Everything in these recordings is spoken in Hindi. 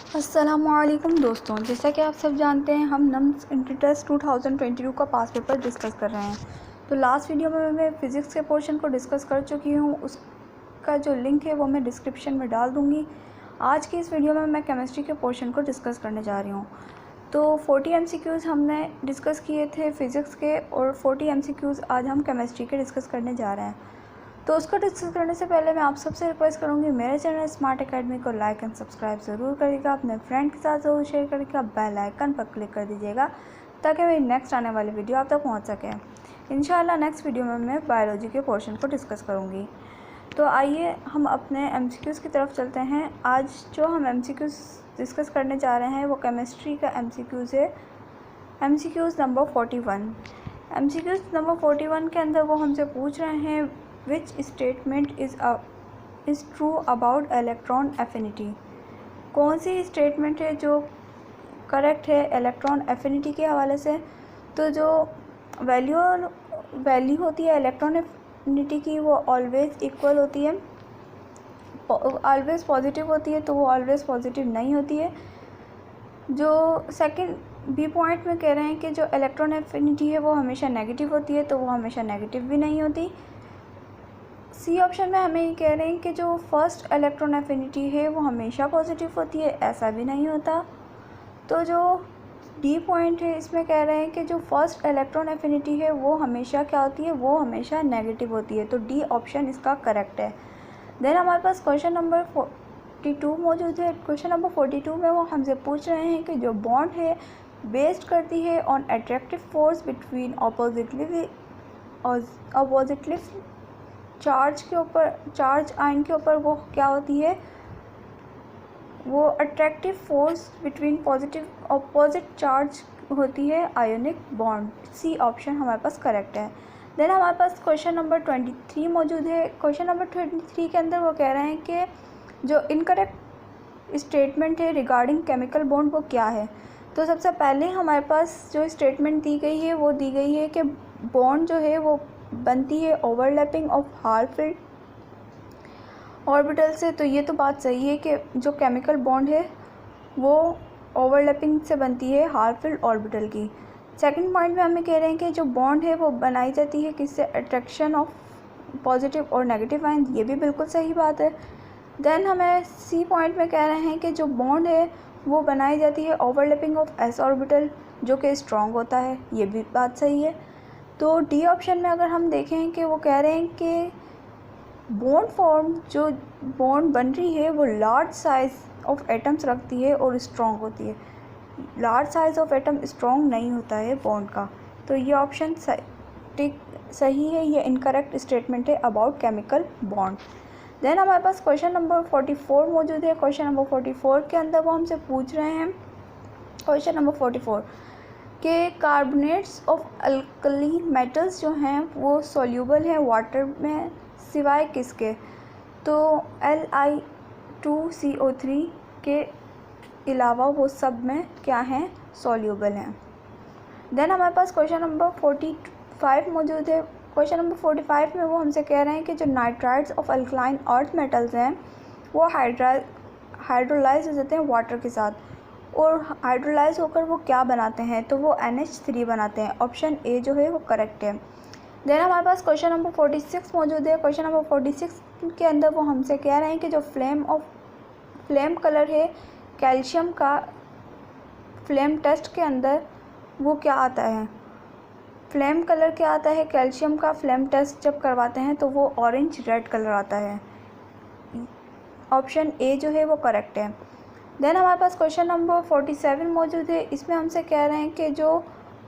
अस्सलामुअलैकुम दोस्तों, जैसा कि आप सब जानते हैं हम नम्स इंट्री-टेस्ट 2022 का पास पेपर डिस्कस कर रहे हैं। तो लास्ट वीडियो में मैं फ़िज़िक्स के पोर्शन को डिस्कस कर चुकी हूँ, उसका जो लिंक है वो मैं डिस्क्रिप्शन में डाल दूँगी। आज की इस वीडियो में मैं केमिस्ट्री के पोर्शन को डिस्कस करने जा रही हूँ। तो 40 MCQs हमने डिस्कस किए थे फ़िज़िक्स के और 40 MCQs आज हम केमिस्ट्री के डिस्कस करने जा रहे हैं। तो उसको डिस्कस करने से पहले मैं आप सबसे रिक्वेस्ट करूँगी, मेरे चैनल स्मार्ट एकेडमी को लाइक एंड सब्सक्राइब ज़रूर करिएगा, अपने फ्रेंड के साथ ज़रूर शेयर करिएगा, बेल आइकन पर क्लिक कर दीजिएगा ताकि मेरी नेक्स्ट आने वाली वीडियो आप तक पहुंच सके। इंशाल्लाह नेक्स्ट वीडियो में मैं बायोलॉजी के पोर्शन को डिस्कस करूँगी। तो आइए हम अपने MCQs की तरफ चलते हैं। आज जो हम MCQs डिस्कस करने जा रहे हैं वो केमिस्ट्री का MCQs है, MCQs नंबर 41। MCQs नंबर 41 के अंदर वो हमसे पूछ रहे हैं which statement is true about electron affinity। कौन सी स्टेटमेंट है जो करेक्ट है इलेक्ट्रॉन एफिनिटी के हवाले से। तो जो वैल्यू होती है इलेक्ट्रॉन एफिनिटी की वो ऑलवेज़ इक्वल होती है, ऑलवेज़ पॉजिटिव होती है, तो वो ऑलवेज़ पॉजिटिव नहीं होती है। जो सेकंड बी पॉइंट में कह रहे हैं कि जो इलेक्ट्रॉन एफिनिटी है वो हमेशा नेगेटिव होती है, तो वो हमेशा नेगेटिव भी नहीं होती। सी ऑप्शन में हमें ये कह रहे हैं कि जो फर्स्ट इलेक्ट्रॉन एफिनिटी है वो हमेशा पॉजिटिव होती है, ऐसा भी नहीं होता। तो जो डी पॉइंट है इसमें कह रहे हैं कि जो फर्स्ट इलेक्ट्रॉन एफिनिटी है वो हमेशा क्या होती है, वो हमेशा नेगेटिव होती है। तो डी ऑप्शन इसका करेक्ट है। देन हमारे पास क्वेश्चन नंबर 42 मौजूद है। क्वेश्चन नंबर 42 में वो हमसे पूछ रहे हैं कि जो बॉन्ड है बेस्ड करती है on attractive force between oppositely charge के ऊपर, चार्ज आयन के ऊपर वो क्या होती है, वो attractive force between opposite charge होती है आयोनिक बॉन्ड। सी ऑप्शन हमारे पास करेक्ट है। देन हमारे पास क्वेश्चन नंबर 23 मौजूद है। क्वेश्चन नंबर 23 के अंदर वो कह रहे हैं कि जो इनकरेक्ट स्टेटमेंट है रिगार्डिंग केमिकल बॉन्ड वो क्या है। तो सबसे पहले हमारे पास जो स्टेटमेंट दी गई है वो दी गई है कि बॉन्ड जो है वो बनती है ओवरलैपिंग ऑफ हाफ-फिल्ड ऑर्बिटल से। तो ये तो बात सही है कि जो केमिकल बॉन्ड है वो ओवरलैपिंग से बनती है हाफ-फिल्ड ऑर्बिटल की। सेकंड पॉइंट में हमें कह रहे हैं कि जो बॉन्ड है वो बनाई जाती है किससे, अट्रैक्शन ऑफ पॉजिटिव और नेगेटिव आयन। ये भी बिल्कुल सही बात है। देन हमें सी पॉइंट में कह रहे हैं कि जो बॉन्ड है वो बनाई जाती है ओवरलैपिंग ऑफ एस ऑर्बिटल जो कि स्ट्रॉन्ग होता है। ये भी बात सही है। तो डी ऑप्शन में अगर हम देखें कि वो कह रहे हैं कि बॉन्ड फॉर्म, जो बॉन्ड बन रही है वो लार्ज साइज ऑफ एटम्स रखती है और स्ट्रॉन्ग होती है। Large size of atom strong नहीं होता है बॉन्ड का। तो ये ऑप्शन सही है, ये इनकरेक्ट स्टेटमेंट है अबाउट केमिकल बॉन्ड। देन हमारे पास क्वेश्चन नंबर 44 मौजूद है। क्वेश्चन नंबर 44 के अंदर वो हमसे पूछ रहे हैं, क्वेश्चन नंबर 44 के कार्बोनेट्स ऑफ अल्कली मेटल्स जो हैं वो सॉल्यूबल हैं वाटर में सिवाय किसके। तो Li2CO3 के अलावा वो सब में क्या हैं, सॉल्यूबल हैं। देन हमारे पास क्वेश्चन नंबर 45 मौजूद है। क्वेश्चन नंबर 45 में वो हमसे कह रहे हैं कि जो nitrides of alkaline earth metals हैं वो हाइड्रोलाइज हो जाते हैं वाटर के साथ, और हाइड्रोलाइज होकर वो क्या बनाते हैं, तो वो NH3 बनाते हैं। ऑप्शन ए जो है वो करेक्ट है। देन हमारे पास क्वेश्चन नंबर 46 मौजूद है। क्वेश्चन नंबर 46 के अंदर वो हमसे कह रहे हैं कि जो फ्लेम कलर है कैल्शियम का, फ्लेम टेस्ट के अंदर वो क्या आता है, फ्लेम कलर क्या आता है कैल्शियम का। फ्लेम टेस्ट जब करवाते हैं तो वो ऑरेंज रेड कलर आता है। ऑप्शन ए जो है वो करेक्ट है। देन हमारे पास क्वेश्चन नंबर 47 मौजूद है। इसमें हमसे कह रहे हैं कि जो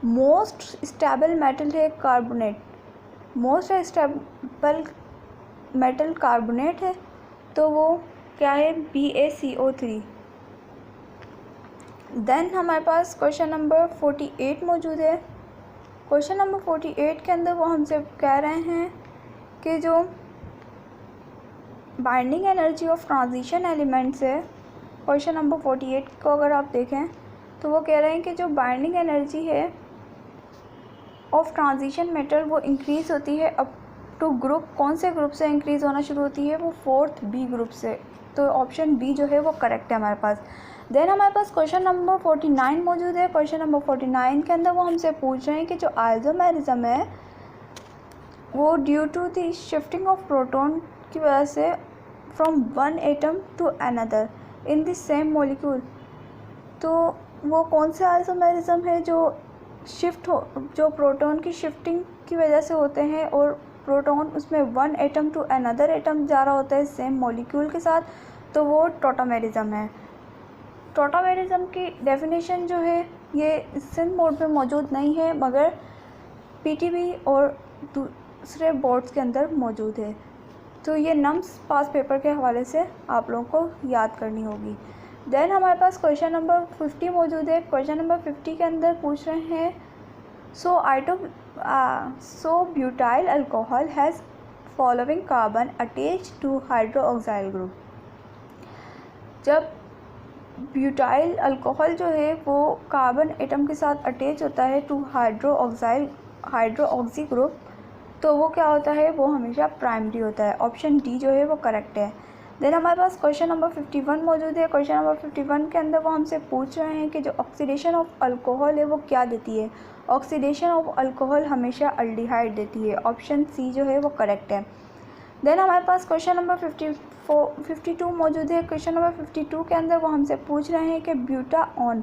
मोस्ट स्टेबल मेटल है carbonate, most stable metal carbonate है, तो वो क्या है, BaCO3। देन हमारे पास क्वेश्चन नंबर 48 मौजूद है। क्वेश्चन नंबर 48 के अंदर वो हमसे कह रहे हैं कि जो binding energy of transition elements है, क्वेश्चन नंबर 48 को अगर आप देखें तो वो कह रहे हैं कि जो बाइंडिंग एनर्जी है ऑफ ट्रांजिशन मेटल वो इंक्रीज़ होती है अप टू ग्रुप, कौन से ग्रुप से इंक्रीज़ होना शुरू होती है, वो 4th B ग्रुप से। तो ऑप्शन बी जो है वो करेक्ट है हमारे पास। देन हमारे पास क्वेश्चन नंबर 49 मौजूद है। क्वेश्चन नंबर 49 के अंदर वो हमसे पूछ रहे हैं कि जो आइसोमेरिज्म है वो due to the shifting of proton की वजह से from one atom to another in the same molecule. तो वो कौन से आइसोमेरिज्म है जो जो प्रोटॉन की शिफ्टिंग की वजह से होते हैं और प्रोटॉन उसमें one atom to another atom जा रहा होता है सेम मॉलिक्यूल के साथ, तो वो टॉटामेरिज्म है। टॉटामेरिज्म की डेफिनेशन जो है ये सिंध बोर्ड में मौजूद नहीं है, मगर पीटीबी और दूसरे बोर्ड्स के अंदर मौजूद है। तो ये नम्स पास पेपर के हवाले से आप लोगों को याद करनी होगी। देन हमारे पास क्वेश्चन नंबर 50 मौजूद है। क्वेश्चन नंबर 50 के अंदर पूछ रहे हैं so butyl alcohol has following carbon attach to hydroxyl group. जब ब्यूटाइल अल्कोहल जो है वो कार्बन एटम के साथ अटैच होता है टू हाइड्रोक्सी ग्रुप, तो वो क्या होता है, वो हमेशा प्राइमरी होता है। ऑप्शन डी जो है वो करेक्ट है। देन हमारे पास क्वेश्चन नंबर 51 मौजूद है। क्वेश्चन नंबर 51 के अंदर वो हमसे पूछ रहे हैं कि जो ऑक्सीडेशन ऑफ अल्कोहल है वो क्या देती है। ऑक्सीडेशन ऑफ अल्कोहल हमेशा अल्डिहाइड देती है। ऑप्शन सी जो है वो करेक्ट है। देन हमारे पास क्वेश्चन नंबर 52 मौजूद है। क्वेश्चन नंबर 52 के अंदर वो हमसे पूछ रहे हैं कि buta on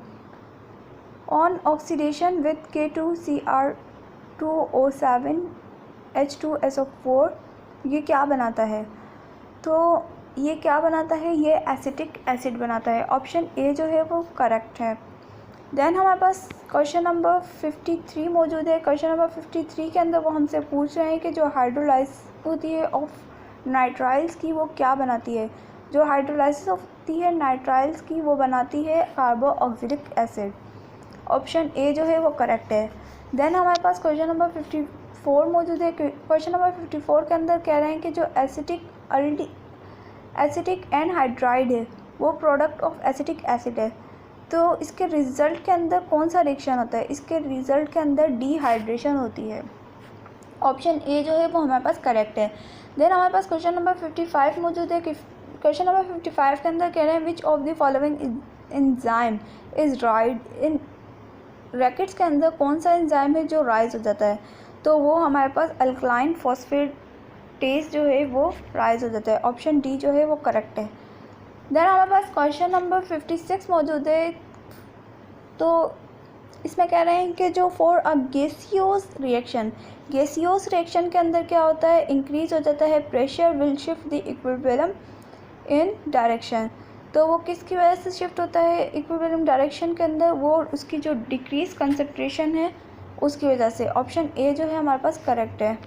oxidation with K2Cr2O7 H2SO4 ये क्या बनाता है। तो ये क्या बनाता है, ये एसिटिक एसिड बनाता है। ऑप्शन ए जो है वो करेक्ट है। देन हमारे पास क्वेश्चन नंबर 53 मौजूद है। क्वेश्चन नंबर 53 के अंदर वो हमसे पूछ रहे हैं कि जो हाइड्रोलाइसिस होती है ऑफ नाइट्राइल्स की वो क्या बनाती है। जो हाइड्रोलाइसिस होती है नाइट्राइल्स की वो बनाती है कार्बोक्सिलिक एसिड। ऑप्शन ए जो है वो करेक्ट है। देन हमारे पास क्वेश्चन नंबर 54 मौजूद है। क्वेश्चन नंबर 54 के अंदर कह रहे हैं कि जो एसिटिक एनहाइड्राइड है वो प्रोडक्ट ऑफ एसिटिक एसिड है। तो इसके रिज़ल्ट के अंदर कौन सा रिएक्शन होता है। इसके रिज़ल्ट के अंदर डिहाइड्रेशन होती है। ऑप्शन ए जो है वो हमारे पास करेक्ट है। देन हमारे पास क्वेश्चन नंबर 55 मौजूद है। क्वेश्चन नंबर 55 के अंदर कह रहे हैं which of the following enzyme is ride in rackets के अंदर कौन सा एंजाइम है जो राइज हो जाता है। तो वो हमारे पास अल्कलाइन फॉस्फेटेज जो है वो राइज हो जाता है। ऑप्शन डी जो है वो करेक्ट है। देन हमारे पास क्वेश्चन नंबर 56 मौजूद है। तो इसमें कह रहे हैं कि जो फॉर अ गैसियोस रिएक्शन के अंदर क्या होता है, इंक्रीज हो जाता है pressure will shift the equilibrium in direction. तो वो किसकी वजह से शिफ्ट होता है इक्विलिब्रियम डायरेक्शन के अंदर, वो उसकी जो डिक्रीज कंसंट्रेशन है उसकी वजह से। ऑप्शन ए जो है हमारे पास करेक्ट है।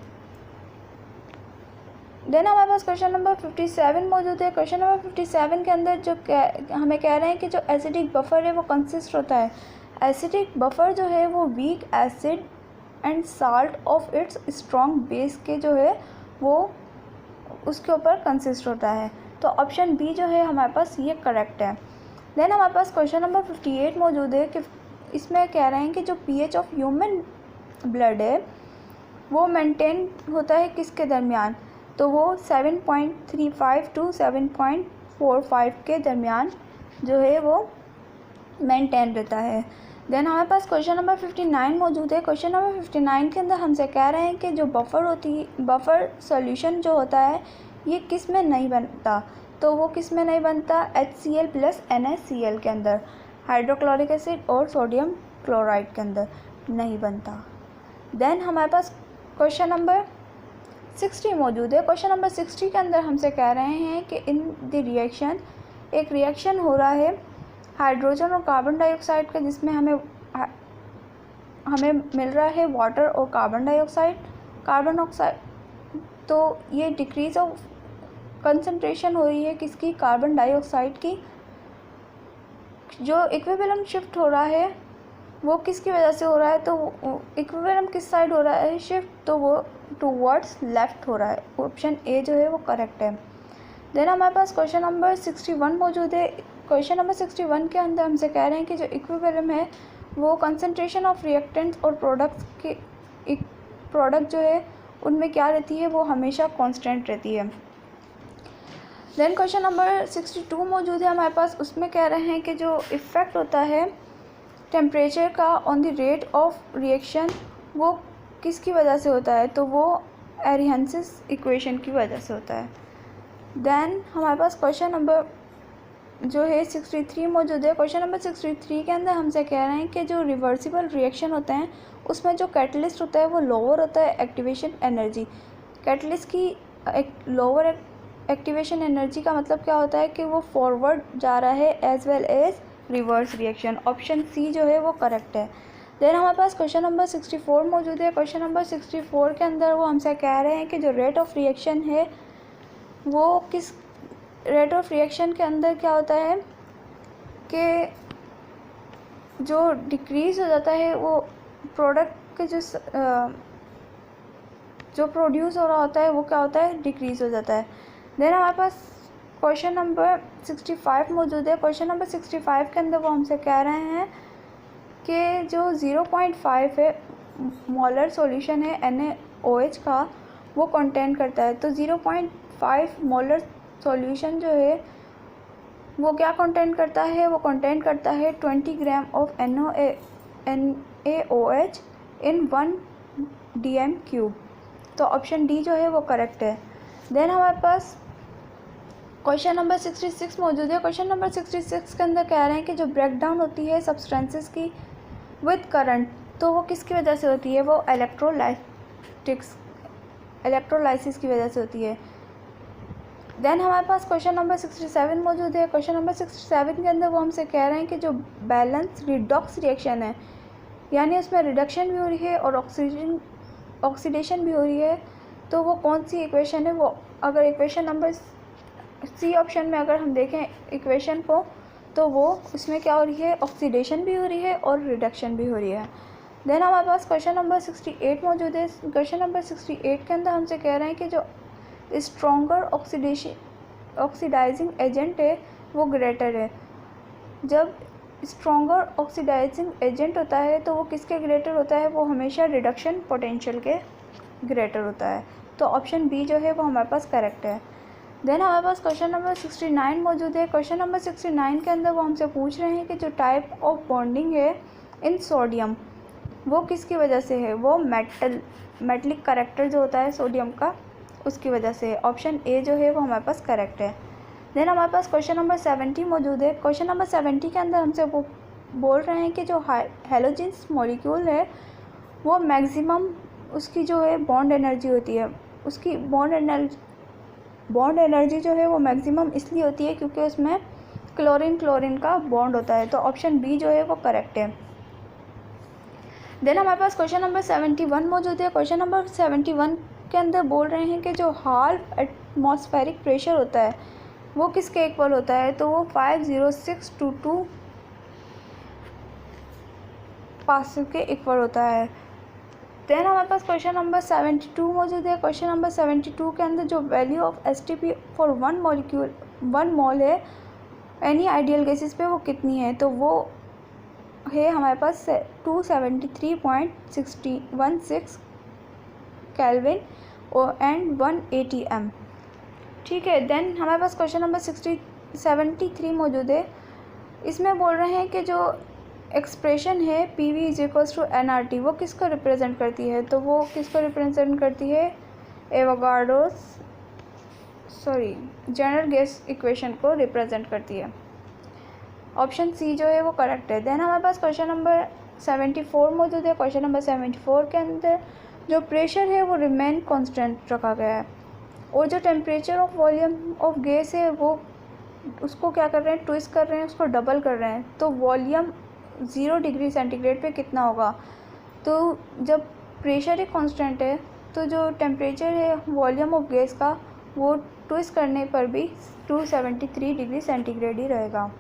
देन हमारे पास क्वेश्चन नंबर 57 मौजूद है। क्वेश्चन नंबर 57 के अंदर जो हमें कह रहे हैं कि जो एसिडिक बफर है वो कंसिस्ट होता है। एसिडिक बफर जो है वो weak acid and salt of its strong base के जो है वो उसके ऊपर कंसिस्ट होता है। तो ऑप्शन बी जो है हमारे पास ये करेक्ट है। देन हमारे पास क्वेश्चन नंबर 58 मौजूद है कि इसमें कह रहे हैं कि जो pH ऑफ ह्यूमन ब्लड है वो मेंटेन होता है किसके दरमियान। तो वो 7.35 टू 7.45 के दरमियान जो है वो मेंटेन रहता है। देन हमारे पास क्वेश्चन नंबर 59 मौजूद है। क्वेश्चन नंबर 59 के अंदर हमसे कह रहे हैं कि जो बफर सॉल्यूशन जो होता है ये किस में नहीं बनता। तो वो किस में नहीं बनता, HCl प्लस NaCl के अंदर, हाइड्रोक्लोरिक एसिड और सोडियम क्लोराइड के अंदर नहीं बनता। देन हमारे पास क्वेश्चन नंबर 60 मौजूद है। क्वेश्चन नंबर 60 के अंदर हमसे कह रहे हैं कि इन द रिएक्शन एक रिएक्शन हो रहा है हाइड्रोजन और कार्बन डाइऑक्साइड का, जिसमें हमें मिल रहा है वाटर और कार्बन ऑक्साइड। तो ये डिक्रीज ऑफ कंसंट्रेशन हो रही है किसकी, कार्बन डाइऑक्साइड की। जो इक्विलिब्रियम शिफ्ट हो रहा है वो किसकी वजह से हो रहा है, तो इक्विलिब्रियम किस साइड हो रहा है शिफ्ट, तो वो टूवर्ड्स लेफ़्ट हो रहा है। ऑप्शन ए जो है वो करेक्ट है। देन हमारे पास क्वेश्चन नंबर 61 मौजूद है। क्वेश्चन नंबर 61 के अंदर हमसे कह रहे हैं कि जो इक्विलिब्रियम है वो कंसंट्रेशन ऑफ रिएक्टेंट्स और प्रोडक्ट जो है उनमें क्या रहती है, वो हमेशा कांस्टेंट रहती है। देन क्वेश्चन नंबर 62 मौजूद है हमारे पास। उसमें कह रहे हैं कि जो इफ़ेक्ट होता है टेम्परेचर का on the rate of reaction वो किसकी वजह से होता है, तो वो एरिहेंसिस इक्वेशन की वजह से होता है। देन हमारे पास क्वेश्चन नंबर जो है 63 मौजूद है। क्वेश्चन नंबर 63 के अंदर हमसे कह रहे हैं कि जो रिवर्सिबल रिएक्शन होते हैं उसमें जो कैटलिस्ट होता है वो लोअर होता है एक्टिवेशन एनर्जी। कैटलिस्ट की लोअर एक्टिवेशन एनर्जी का मतलब क्या होता है कि वो फॉरवर्ड जा रहा है as well as reverse reaction. Option C जो है वो करेक्ट है। देन हमारे पास क्वेश्चन नंबर 64 मौजूद है। क्वेश्चन नंबर 64 के अंदर वो हमसे कह रहे हैं कि जो रेट ऑफ रिएक्शन है वो किस रेट ऑफ रिएक्शन के अंदर क्या होता है कि जो डिक्रीज़ हो जाता है वो प्रोडक्ट के जो प्रोड्यूस हो रहा होता है वो क्या होता है, डिक्रीज़ हो जाता है। देन हमारे पास क्वेश्चन नंबर 65 मौजूद है। क्वेश्चन नंबर 65 के अंदर वो हमसे कह रहे हैं कि जो 0.5 है मोलर सॉल्यूशन है NaOH का वो कंटेन करता है। तो 0.5 मोलर सॉल्यूशन जो है वो क्या कंटेन करता है, वो कंटेन करता है 20 gram of NaOH in 1 dm³। तो ऑप्शन डी जो है वो करेक्ट है। देन हमारे पास क्वेश्चन नंबर 66 मौजूद है। क्वेश्चन नंबर 66 के अंदर कह रहे हैं कि जो ब्रेकडाउन होती है सब्सटेंसेस की विद करंट तो वो किसकी वजह से होती है, वो इलेक्ट्रोलाइसिस की वजह से होती है। देन हमारे पास क्वेश्चन नंबर 67 मौजूद है। क्वेश्चन नंबर 67 के अंदर वो हमसे कह रहे हैं कि जो बैलेंस रिडॉक्स रिएक्शन है यानी उसमें रिडक्शन भी हो रही है और ऑक्सीडेशन भी हो रही है, तो वो कौन सी इक्वेशन है। वो अगर इक्वेशन नंबर सी ऑप्शन में अगर हम देखें इक्वेशन को तो वो उसमें क्या हो रही है, ऑक्सीडेशन भी हो रही है और रिडक्शन भी हो रही है। देन हमारे पास क्वेश्चन नंबर 68 मौजूद है। क्वेश्चन नंबर 68 के अंदर हमसे कह रहे हैं कि जो स्ट्रॉन्गर ऑक्सीडाइजिंग एजेंट है वो ग्रेटर है। जब स्ट्रॉन्गर ऑक्सीडाइजिंग एजेंट होता है तो वो किसके ग्रेटर होता है, वो हमेशा रिडक्शन पोटेंशियल के ग्रेटर होता है। तो ऑप्शन बी जो है वो हमारे पास करेक्ट है। देन हमारे पास क्वेश्चन नंबर 69 मौजूद है। क्वेश्चन नंबर 69 के अंदर वो हमसे पूछ रहे हैं कि जो टाइप ऑफ बॉन्डिंग है इन सोडियम वो किसकी वजह से है, वो मेटलिक करैक्टर जो होता है सोडियम का उसकी वजह से। ऑप्शन ए जो है वो हमारे पास करेक्ट है। देन हमारे पास क्वेश्चन नंबर 70 मौजूद है। क्वेश्चन नंबर 70 के अंदर हमसे वो बोल रहे हैं कि जो हेलोजेंस मॉलिक्यूल है वो मैक्सिमम उसकी जो है बॉन्ड एनर्जी होती है, उसकी बॉन्ड एनर्जी जो है वो मैक्सिमम इसलिए होती है क्योंकि उसमें क्लोरीन का बॉन्ड होता है। तो ऑप्शन बी जो है वो करेक्ट है। देन हमारे पास क्वेश्चन नंबर 71 मौजूद है। क्वेश्चन नंबर 71 के अंदर बोल रहे हैं कि जो हाल्फ एटमॉस्फेरिक प्रेशर होता है वो किसके इक्वल होता है, तो वो 50622 पास्कल के इक्वल होता है। देन हमारे पास क्वेश्चन नंबर 72 मौजूद है। क्वेश्चन नंबर 72 के अंदर जो वैल्यू ऑफ STP फॉर 1 मोल है एनी आइडियल गैसेस पे वो कितनी है, तो वो है हमारे पास 273.16 केल्विन एंड 180 m। ठीक है। देन हमारे पास क्वेश्चन नंबर 73 मौजूद है। इसमें बोल रहे हैं कि जो एक्सप्रेशन है PV = nRT वो किसको रिप्रेजेंट करती है, तो वो किसको रिप्रेजेंट करती है, जनरल गैस इक्वेशन को रिप्रेजेंट करती है। ऑप्शन सी जो है वो करेक्ट है। देन हमारे पास क्वेश्चन नंबर 74 मौजूद है। क्वेश्चन नंबर 74 के अंदर जो प्रेशर है वो रिमेन कांस्टेंट रखा गया है और जो temperature of volume of gas है वो उसको क्या कर रहे हैं, ट्विस्ट कर रहे हैं, उसको डबल कर रहे हैं। तो वॉल्यूम 0 डिग्री सेंटीग्रेड पे कितना होगा, तो जब प्रेशर ही कांस्टेंट है तो जो टेम्परेचर है वॉल्यूम ऑफ गैस का वो ट्विस्ट करने पर भी 273 डिग्री सेंटीग्रेड ही रहेगा।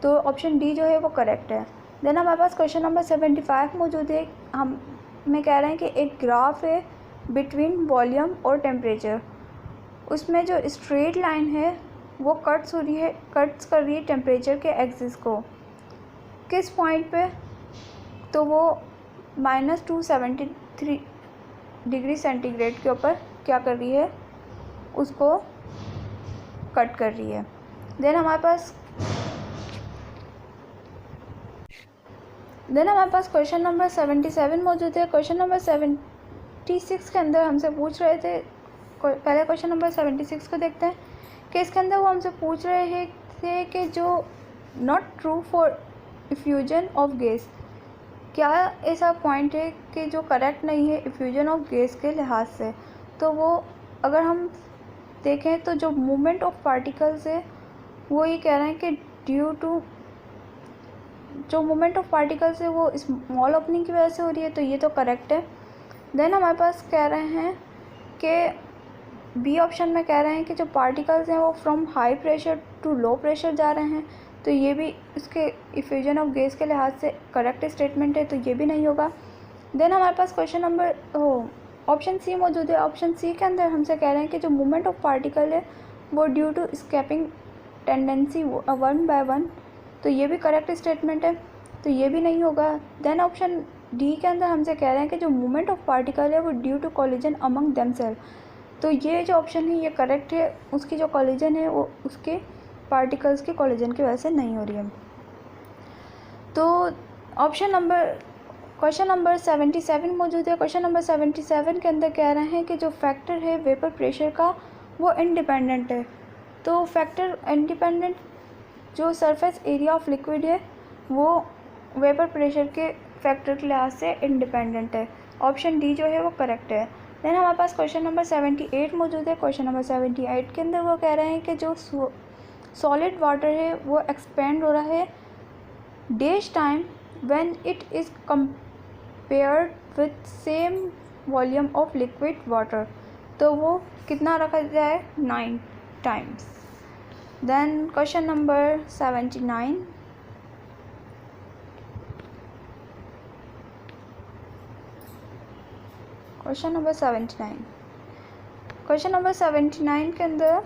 तो ऑप्शन डी जो है वो करेक्ट है। देन हमारे पास क्वेश्चन नंबर 75 मौजूद है। हमें कह रहे हैं कि एक ग्राफ है बिटवीन वॉल्यूम और टेम्परेचर, उसमें जो स्ट्रेट लाइन है वो कट्स कर रही है टेम्परेचर के एक्सिस को किस पॉइंट पे, तो वो -273 डिग्री सेंटीग्रेड के ऊपर क्या कर रही है, उसको कट कर रही है। देन हमारे पास क्वेश्चन नंबर 77 मौजूद है। क्वेश्चन नंबर 76 के अंदर हमसे पूछ रहे थे, पहले क्वेश्चन नंबर 76 को देखते हैं कि इसके अंदर वो हमसे पूछ रहे थे कि जो not true for effusion of gas, क्या ऐसा पॉइंट है कि जो करेक्ट नहीं है इफ्यूजन ऑफ गैस के लिहाज से। तो वो अगर हम देखें तो जो मूवमेंट ऑफ पार्टिकल्स है वो ये कह रहे हैं कि ड्यू टू जो मूवमेंट ऑफ पार्टिकल्स है वो स्मॉल ओपनिंग की वजह से हो रही है, तो ये तो करेक्ट है। देन हमारे पास कह रहे हैं कि बी ऑप्शन में कह रहे हैं कि जो पार्टिकल्स हैं वो from high pressure to low pressure जा रहे हैं, तो ये भी इसके इफ्यूजन ऑफ गैस के लिहाज से करेक्ट स्टेटमेंट है, तो ये भी नहीं होगा। देन हमारे पास क्वेश्चन नंबर ऑप्शन सी मौजूद है। ऑप्शन सी के अंदर हमसे कह रहे हैं कि जो मूवमेंट ऑफ पार्टिकल है वो due to escaping tendency 1 by 1, तो ये भी करेक्ट स्टेटमेंट है, तो ये भी नहीं होगा। देन ऑप्शन डी के अंदर हमसे कह रहे हैं कि जो मूवमेंट ऑफ पार्टिकल है वो due to collision among themself, तो ये जो ऑप्शन है ये करेक्ट है, उसकी जो कोलिजन है वो उसके पार्टिकल्स के कोलिजन की वजह से नहीं हो रही है। तो क्वेश्चन नंबर 77 मौजूद है। क्वेश्चन नंबर 77 के अंदर कह रहे हैं कि जो फैक्टर है वेपर प्रेशर का वो इंडिपेंडेंट है, तो फैक्टर इंडिपेंडेंट जो सरफेस एरिया ऑफ लिक्विड है वो वेपर प्रेशर के फैक्टर के लिहाज से इंडिपेंडेंट है। ऑप्शन डी जो है वो करेक्ट है। देन हमारे पास क्वेश्चन नंबर 78 मौजूद है। क्वेश्चन नंबर 78 के अंदर वो कह रहे हैं कि जो सॉलिड वाटर है वो एक्सपेंड हो रहा है these time when it is compared with same volume of liquid water, तो वो कितना रखा जाए 9 times. Then question number 79 question number 79 के अंदर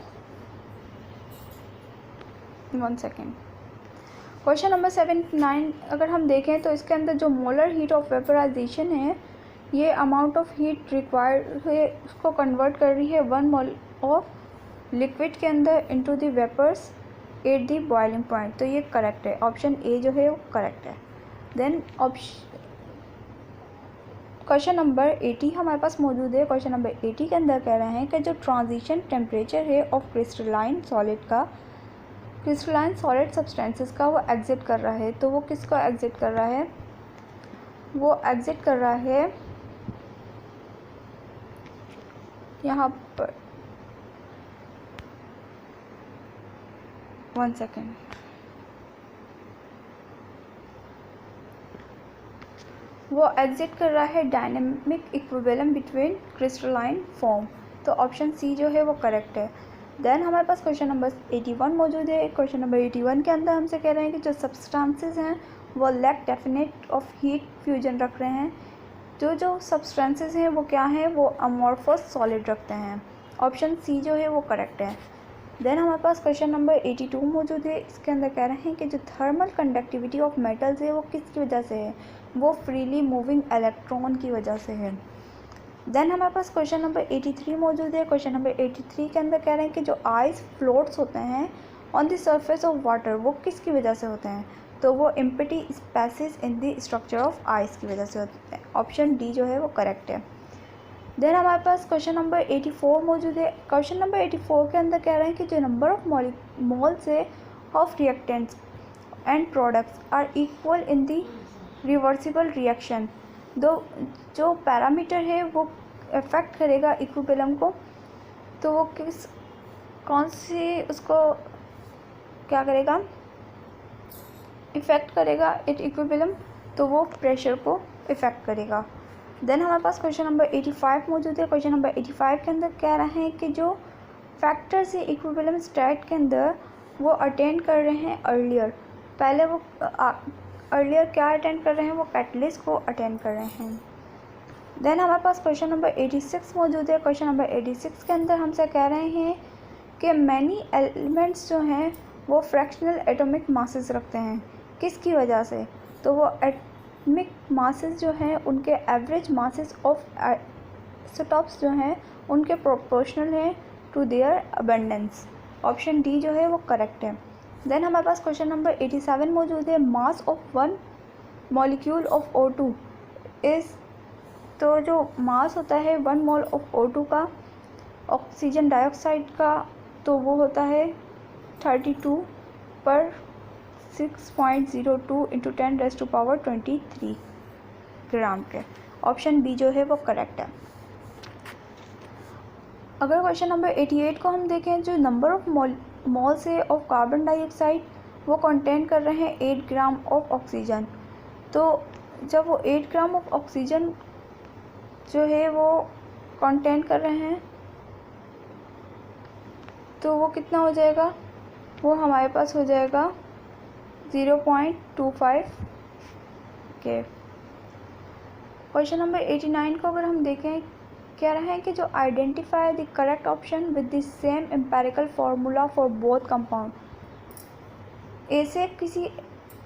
क्वेश्चन नंबर 79 अगर हम देखें तो इसके अंदर जो मोलर हीट ऑफ वेपराइजेशन है ये अमाउंट ऑफ हीट रिक्वायर्ड है उसको कन्वर्ट कर रही है 1 मोल ऑफ लिक्विड के अंदर into the vapours at the boiling point, तो ये करेक्ट है, ऑप्शन ए जो है वो करेक्ट है। देन क्वेश्चन नंबर 80 हमारे पास मौजूद है। क्वेश्चन नंबर 80 के अंदर कह रहे हैं कि जो ट्रांजिशन टेम्परेचर है ऑफ क्रिस्टलाइन सॉलिड सब्सटेंसेस का वो एग्जिट कर रहा है, तो वो किसको एग्जिट कर रहा है, वो एग्जिट कर रहा है यहाँ पर 1 सेकेंड, वो एग्जिट कर रहा है dynamic equilibrium between crystalline form, तो ऑप्शन सी जो है वो करेक्ट है। देन हमारे पास क्वेश्चन नंबर 81 मौजूद है। क्वेश्चन नंबर 81 के अंदर हमसे कह रहे हैं कि जो सब्सटेंसेस हैं वो lack definite of heat fusion रख रहे हैं, जो सब्सटेंसेस हैं वो क्या हैं, वो अमॉर्फस सॉलिड रखते हैं, ऑप्शन सी जो है वो करेक्ट है। देन हमारे पास क्वेश्चन नंबर 82 मौजूद है। इसके अंदर कह रहे हैं कि जो थर्मल कंडक्टिविटी ऑफ मेटल्स है वो किसकी वजह से है, वो फ्रीली मूविंग इलेक्ट्रॉन की वजह से है। देन हमारे पास क्वेश्चन नंबर 83 मौजूद है। क्वेश्चन नंबर 83 के अंदर कह रहे हैं कि जो आइस फ्लोट्स होते हैं on the surface of water वो किसकी वजह से होते हैं, तो वो empty spaces in the structure of ice की वजह से होते हैं, ऑप्शन डी जो है वो करेक्ट है। देन हमारे पास क्वेश्चन नंबर 84 मौजूद है। क्वेश्चन नंबर 84 के अंदर कह रहे हैं कि जो नंबर ऑफ मोल्स है of reactants and products are equal in the reversible reaction, जो पैरामीटर है वो इफेक्ट करेगा इक्विलिब्रियम को, तो वो कौन सी उसको क्या करेगा, इफ़ेक्ट करेगा इक्विलिब्रियम, तो वो प्रेशर को इफ़ेक्ट करेगा। देन हमारे पास क्वेश्चन नंबर 85 मौजूद है। क्वेश्चन नंबर 85 के अंदर कह रहे हैं कि जो फैक्टर्स है इक्विलिब्रियम स्टेट के अंदर वो अटेंड कर रहे हैं अर्लियर, पहले वो अर्लियर क्या अटेंड कर रहे हैं, वो कैटलिस्ट को अटेंड कर रहे हैं। देन हमारे पास क्वेश्चन नंबर 86 मौजूद है। क्वेश्चन नंबर 86 के अंदर हमसे कह रहे हैं कि मैनी एलिमेंट्स जो हैं वो फ्रैक्शनल एटॉमिक मासेस रखते हैं, किसकी वजह से, तो वो एटॉमिक मासेस जो हैं उनके एवरेज मासेस ऑफ आइसोटॉप्स जो हैं उनके प्रोपोर्शनल हैं to their abundance, option D जो है वो करेक्ट है। देन हमारे पास क्वेश्चन नंबर 87 मौजूद है। Mass of one molecule of O2 is, तो जो मास होता है 1 मोल ऑफ O2 का ऑक्सीजन डाइऑक्साइड का, तो वो होता है 32/6.02 × 10⁻23 ग्राम के। ऑप्शन बी जो है वो करेक्ट है। अगर क्वेश्चन नंबर 88 को हम देखें, जो नंबर ऑफ मोल्स है ऑफ कार्बन डाइऑक्साइड वो कंटेन कर रहे हैं 8 ग्राम ऑफ ऑक्सीजन। तो जब वो 8 ग्राम ऑफ ऑक्सीजन जो है वो कंटेन कर रहे हैं, तो वो कितना हो जाएगा, वो हमारे पास हो जाएगा 0.25 के। क्वेश्चन नंबर 89 को अगर हम देखें, कह रहे हैं कि जो identify the correct option with the same empirical formula for both compound. ऐसे किसी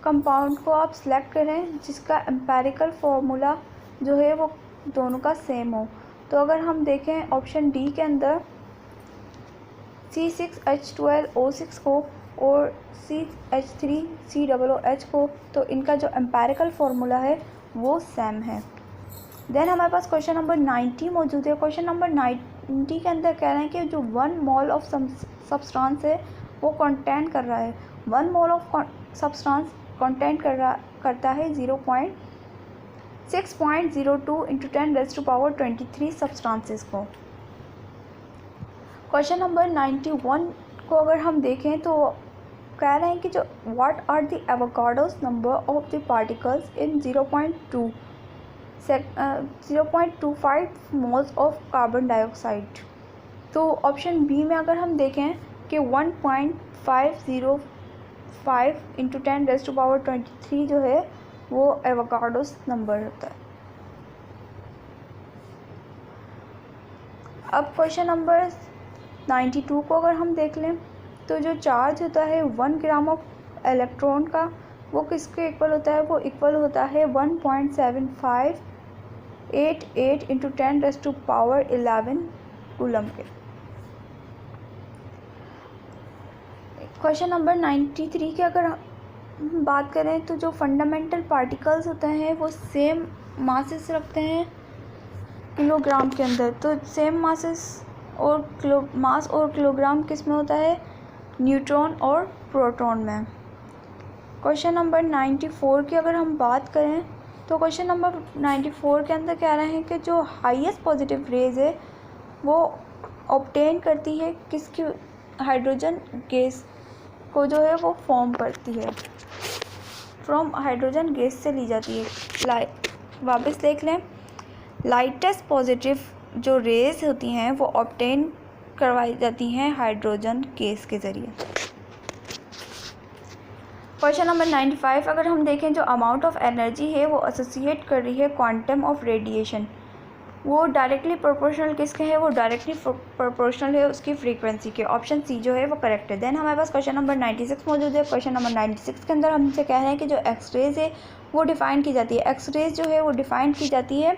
कंपाउंड को आप सिलेक्ट करें जिसका एम्पेरिकल फार्मूला जो है वो दोनों का सेम हो। तो अगर हम देखें ऑप्शन डी के अंदर C6H12O6 को और CH3COOH को, तो इनका जो एम्पेरिकल फार्मूला है वो सेम है। देन हमारे पास क्वेश्चन नंबर 90 मौजूद है। क्वेश्चन नंबर 90 के अंदर कह रहे हैं कि जो 1 मोल ऑफ सब्सटेंस है वो कंटेन कर रहा है, 1 मोल ऑफ सब्सटेंस कंटेन करता है 0.6.02 × 10⁻23 सब्सटेंसेस को। क्वेश्चन नंबर 91 को अगर हम देखें तो कह रहे हैं कि जो what are the Avogadro's number of the particles in 0.25 moles of carbon dioxide. तो ऑप्शन बी में अगर हम देखें कि 1.505 × 10⁻23 जो है वो एवोगाड्रोस नंबर होता है। अब क्वेश्चन नंबर 92 को अगर हम देख लें, तो जो चार्ज होता है 1 ग्राम ऑफ इलेक्ट्रॉन का वो किसके इक्वल होता है, वो इक्वल होता है 1.7588 × 10⁻11 कूलम के। क्वेश्चन नंबर 93 की अगर हम बात करें, तो जो फंडामेंटल पार्टिकल्स होते हैं वो सेम मासेस रखते हैं किलोग्राम के अंदर। तो सेम मासेस और मास और किलोग्राम किस में होता है, न्यूट्रॉन और प्रोटॉन में। क्वेश्चन नंबर 94 की अगर हम बात करें, तो क्वेश्चन नंबर 94 के अंदर कह रहे हैं कि जो हाईएस्ट पॉजिटिव रेज है वो ऑब्टेन करती है किसकी, हाइड्रोजन गैस को जो है वो फॉर्म करती है, फ्रॉम हाइड्रोजन गैस से ली जाती है। वापस देख लें, लाइटेस्ट पॉजिटिव जो रेज होती हैं वो ऑब्टेन करवाई जाती हैं हाइड्रोजन गैस के ज़रिए। क्वेश्चन नंबर 95 अगर हम देखें, जो अमाउंट ऑफ एनर्जी है वो एसोसिएट कर रही है क्वांटम ऑफ रेडिएशन, वो डायरेक्टली प्रोपोर्शनल किसके है, वो डायरेक्टली प्रोपोर्शनल है उसकी फ्रीक्वेंसी के। ऑप्शन सी जो है वो करेक्ट है। देन हमारे पास क्वेश्चन नंबर 96 मौजूद है। क्वेश्चन नंबर 96 के अंदर हमसे कह रहे हैं कि जो एक्सरेज है वो डिफ़ाइन की जाती है, एक्सरेज जो है वो डिफ़ाइन की जाती है,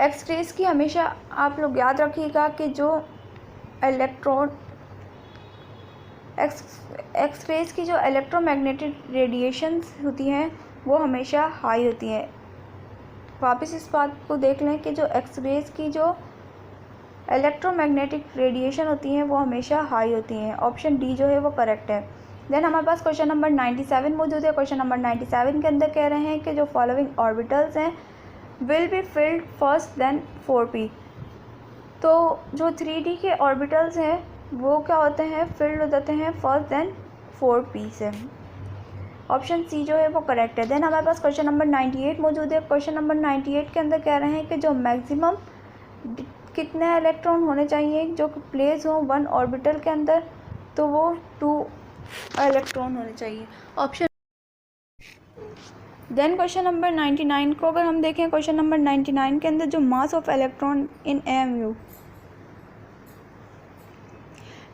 एक्सरेज की हमेशा आप लोग याद रखिएगा कि जो इलेक्ट्रॉन एक्सरेज की जो इलेक्ट्रोमैग्नेटिक रेडिएशंस होती हैं वो हमेशा हाई होती हैं। वापस इस बात को देख लें कि जो एक्सरेज की जो इलेक्ट्रोमैग्नेटिक रेडिएशन होती हैं वो हमेशा हाई होती हैं। ऑप्शन डी जो है वो करेक्ट है। देन हमारे पास क्वेश्चन नंबर 97 मौजूद है। क्वेश्चन नंबर 97 के अंदर कह रहे हैं कि जो फॉलोइंग ऑर्बिटल्स हैं will be filled first then 4p। तो जो 3D के ऑर्बिटल्स हैं वो क्या होते हैं, फिल्ड हो जाते हैं फर्स्ट देन 4p से। ऑप्शन सी जो है वो करेक्ट है। देन हमारे पास क्वेश्चन नंबर 98 मौजूद है। क्वेश्चन नंबर 98 के अंदर कह रहे हैं कि जो मैक्सिमम कितने इलेक्ट्रॉन होने चाहिए जो प्लेस हो 1 ऑर्बिटल के अंदर, तो वो 2 इलेक्ट्रॉन होने चाहिए। ऑप्शन देन क्वेश्चन नंबर 99 को अगर हम देखें, क्वेश्चन नंबर 99 के अंदर जो mass of electron in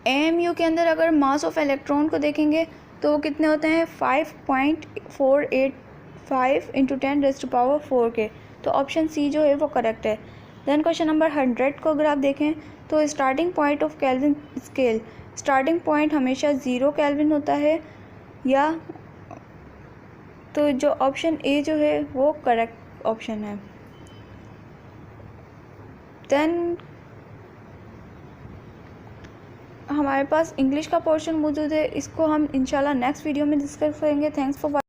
AMU के अंदर अगर मास ऑफ इलेक्ट्रॉन को देखेंगे तो वो कितने होते हैं, 5.485 × 10⁻4 के। तो ऑप्शन सी जो है वो करेक्ट है। देन क्वेश्चन नंबर 100 को अगर आप देखें तो starting point of kelvin scale, starting point हमेशा 0 केल्विन होता है, या तो जो ऑप्शन ए जो है वो करेक्ट ऑप्शन है। देन हमारे पास इंग्लिश का पोर्शन मौजूद है, इसको हम इंशाल्लाह नेक्स्ट वीडियो में डिस्कस करेंगे। Thanks for